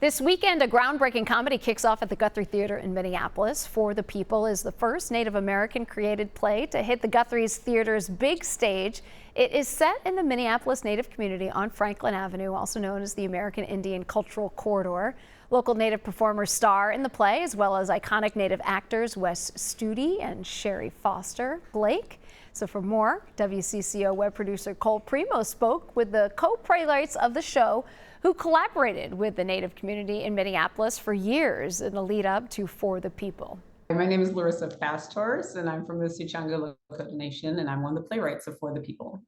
This weekend, a groundbreaking comedy kicks off at the Guthrie Theater in Minneapolis. For the People is the first Native American created play to hit the Guthrie Theater's big stage. It is set in the Minneapolis Native community on Franklin Avenue, also known as the American Indian Cultural Corridor. Local Native performers star in the play, as well as iconic Native actors Wes Studi and Sherry Foster Blake. So for more, WCCO web producer Cole Primo spoke with the co-playwrights of the show, who collaborated with the Native community in Minneapolis for years in the lead up to For the People. My name is Larissa of FastHorse, and I'm from the Sichanga Lakota Nation, and I'm one of the playwrights of For the People.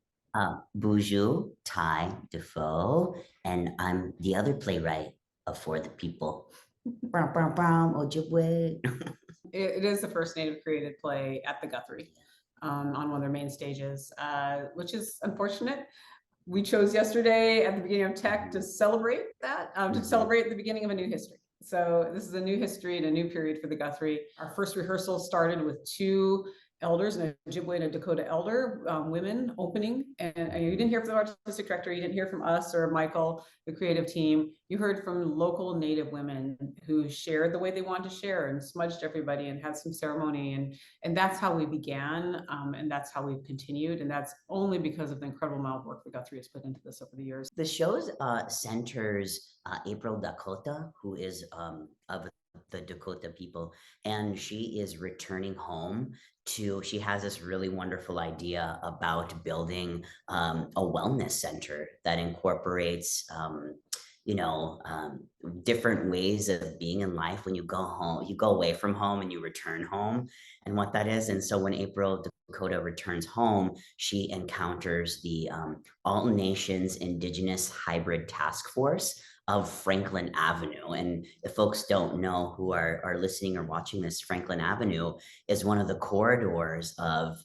Buju, Ty, Defoe, and I'm the other playwright of For the People. Ojibwe. It is the first Native created play at the Guthrie on one of their main stages, which is unfortunate. We chose yesterday at the beginning of Tech to celebrate that, to celebrate the beginning of a new history. So this is a new history and a new period for the Guthrie. Our first rehearsal started with two elders, an Ojibwe and a Dakota elder, women opening. And you didn't hear from the artistic director, you didn't hear from us or Michael, the creative team. You heard from local Native women who shared the way they wanted to share and smudged everybody and had some ceremony. And that's how we began, and that's how we've continued. And that's only because of the incredible amount of work the Guthrie has put into this over the years. The show centers April Dakota, who is of the Dakota people, and she is returning home she has this really wonderful idea about building a wellness center that incorporates different ways of being in life. When you go home, you go away from home and you return home, and what that is. And so when April Dakota returns home, she encounters the All Nations Indigenous Hybrid Task Force of Franklin Avenue. And if folks don't know, who are listening or watching this, Franklin Avenue is one of the corridors of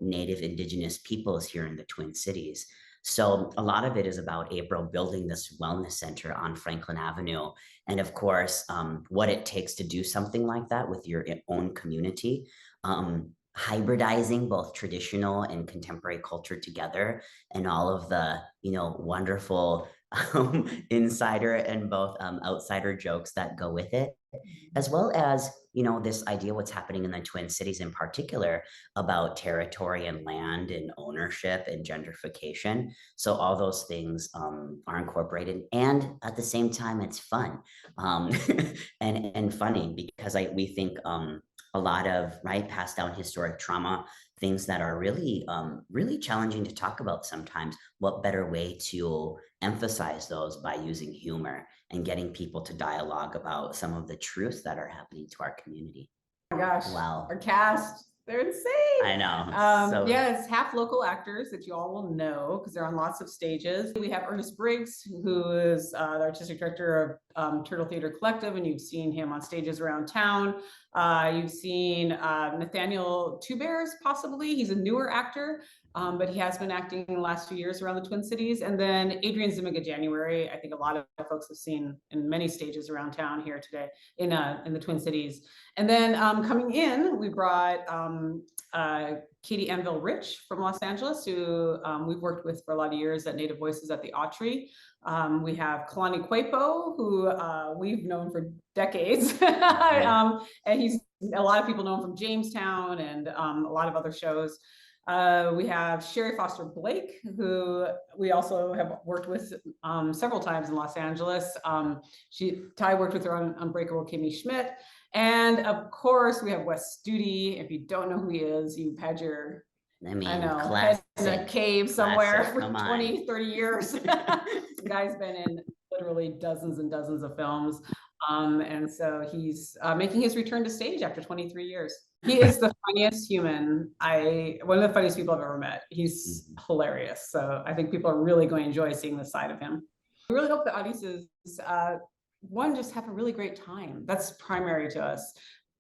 Native Indigenous peoples here in the Twin Cities. So a lot of it is about April building this wellness center on Franklin Avenue. And of course, what it takes to do something like that with your own community, hybridizing both traditional and contemporary culture together, and all of the, wonderful insider and both outsider jokes that go with it, as well as this idea what's happening in the Twin Cities in particular about territory and land and ownership and gentrification. So all those things are incorporated, and at the same time it's fun and funny, because we think a lot of passed down historic trauma, things that are really really challenging to talk about sometimes. What better way to emphasize those by using humor and getting people to dialogue about some of the truths that are happening to our community. Oh my gosh, wow, our cast, they're insane. I know. Yeah, it's half local actors that you all will know because they're on lots of stages. We have Ernest Briggs, who is the artistic director of Turtle Theater Collective, and you've seen him on stages around town. You've seen Nathaniel Two Bears, possibly. He's a newer actor, but he has been acting in the last few years around the Twin Cities. And then Adrian Zimiga January, I think a lot of folks have seen in many stages around town here today in the Twin Cities. And then coming in, we brought Katie Anvil Rich from Los Angeles, who we've worked with for a lot of years at Native Voices at the Autry. We have Kalani Kwepo, who we've known for decades. And a lot of people know him from Jamestown and a lot of other shows. We have Sherry Foster Blake, who we also have worked with several times in Los Angeles. Ty worked with her on Unbreakable Kimmy Schmidt. And of course, we have Wes Studi. If you don't know who he is, you've had your, head in a cave somewhere for 20, 30 years. The guy's been in literally dozens and dozens of films. And so he's making his return to stage after 23 years. He is the funniest human. One of the funniest people I've ever met. He's hilarious. So I think people are really going to enjoy seeing this side of him. We really hope the audiences, just have a really great time. That's primary to us.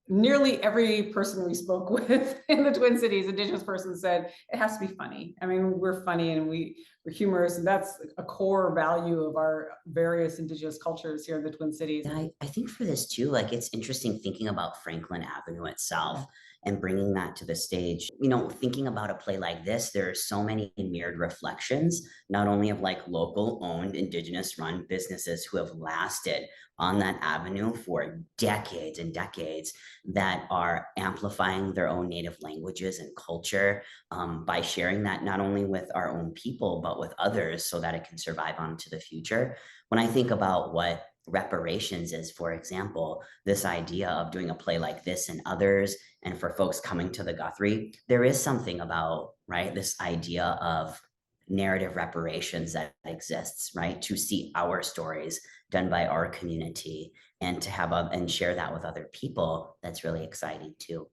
Nearly every person we spoke with in the Twin Cities, Indigenous person, said it has to be funny. I mean, we're funny, and we we're humorous, and that's a core value of our various indigenous cultures here in the Twin Cities. Yeah, I think for this too, like it's interesting thinking about Franklin Avenue itself and bringing that to the stage. You know, thinking about a play like this, there are so many mirrored reflections, not only of like local owned indigenous run businesses who have lasted on that avenue for decades and decades, that are amplifying their own native languages and culture by sharing that not only with our own people, but with others so that it can survive on to the future. When I think about what reparations is, for example, this idea of doing a play like this and others, and for folks coming to the Guthrie, there is something about, right, this idea of narrative reparations that exists, right, to see our stories done by our community and to have and share that with other people. That's really exciting too.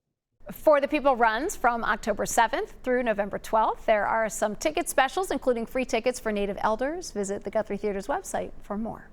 For the People runs from October 7th through November 12th. There are some ticket specials, including free tickets for Native elders. Visit the Guthrie Theater's website for more.